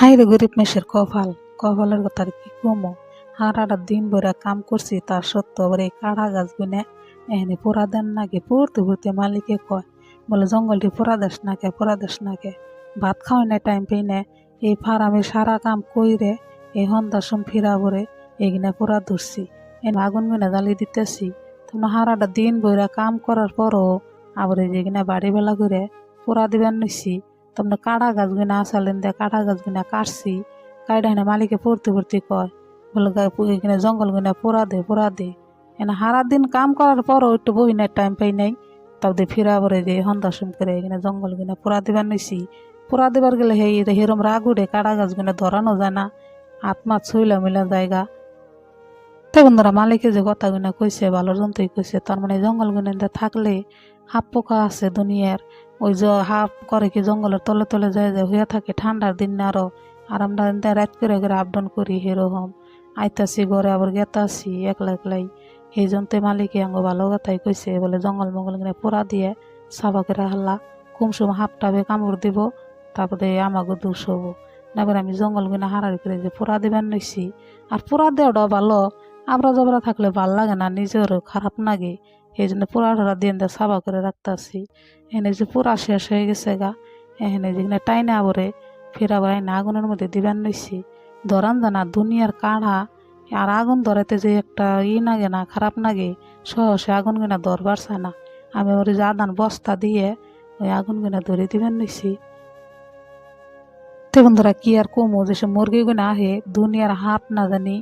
হাইরে গরিব মেষের কপাল, কপালের কথা আর কি কমো। সারাটা দিন ভরে কাম করছি, তার সত্ত্বেও আবার এই কাড়া গাছ গুনে এখানে পোড়া দেন নাকি পড়তে পড়তে মালিকে কয়, বলে জঙ্গলটি পোড়া দেশ নাকে, পোড়া দেশ নাকে, ভাত খাওয়াই না টাইম পেই না। এই ফার্মে সারা কাম কইরে এই সন্ধ্যার সম ফিরা ভরে এগিনা পোড়া ধরছি, এনে আগুন গুনে জ্বালিয়ে দিতেছি। তোমরা সারাটা দিন ভরে কাম করার পরও আবার এই যেগিনা বাড়ি বেলা করে পোড়া দিবেন নিছি। তোমরা কাড়া গাছ গুনা আসালেন দিয়ে কাড়া গাছ গুনা কাটছি, কাইডা হেনে মালিকে পড়তে পড়তে কয়, বলে এখানে জঙ্গল গুনা পোড়া দে, পোড়া দে। এনে সারা দিন কাম করার পরও একটু বহিনের টাইম পাই নাই, তাদের ফিরা পরে যে সন্ধ্যা সম করে এখানে জঙ্গল গুনা পোড়া দিবার নিছি। পোড়া দিবার গেলে হেরম রাগ উঠে, কাড়া গাছ গুনা ধরানো যায় না, হাত মাত ছইলা মিলা জায়গা। তো বন্ধুরা, মালিকে যে কথা গুনা কইছে ভালোর জন্যই কইছে, তার মানে জঙ্গল গুনা থাকলে হাফ পোকা আছে দুনিয়ার, ওই যে হাফ করে কি জঙ্গলের তলে তলে যায় যায় হইয়া থাকে ঠান্ডার দিন আরো। আর আমরা রাত করে করে আপ ডাউন করি, সেরকম আইতাছি ঘরে আবার গেতাছি একলা একলাই। সেই জন্য মালিকে আঙ্গ ভালো কথাই কইছে, বলে জঙ্গল মঙ্গল কিনে পোড়া দিয়ে সাফা করে হাল্লা কুমসুম হাফটাবে কামড় দিব, তারপরে আমাকে দোষ হবো। এবার আমি জঙ্গল কিনা হারাড়ি করে যে পোড়া দিবার নিছি। আর পোড়া দেওয়াটা ভালো, আবরা জবরা থাকলে ভাল লাগে না, নিজেরও খারাপ লাগে। এই জন্য পোড়া টোড়া দিয়ে সাফা করে রাখতেছি। এনে যে পোড়া শেষ হয়ে গেছে গা, এখানে যেখানে টাইনা আবরে ফেরা বাড়াই না আগুনের মধ্যে দিবার নিছি। ধরান জানা দুনিয়ার কাঢ়া, আর আগুন ধরাতে যে একটা লাগে না, খারাপ লাগে, সহসে আগুন কিনা ধরবার চায় না। আমি ওর যে আদান বস্তা দিয়ে ওই আগুন কিনা ধরে দিবার নিছি। তো বন্ধুরা, কি আর কমো, যেসব মুরগি গুনা আহে দুনিয়ার হাফ না জানি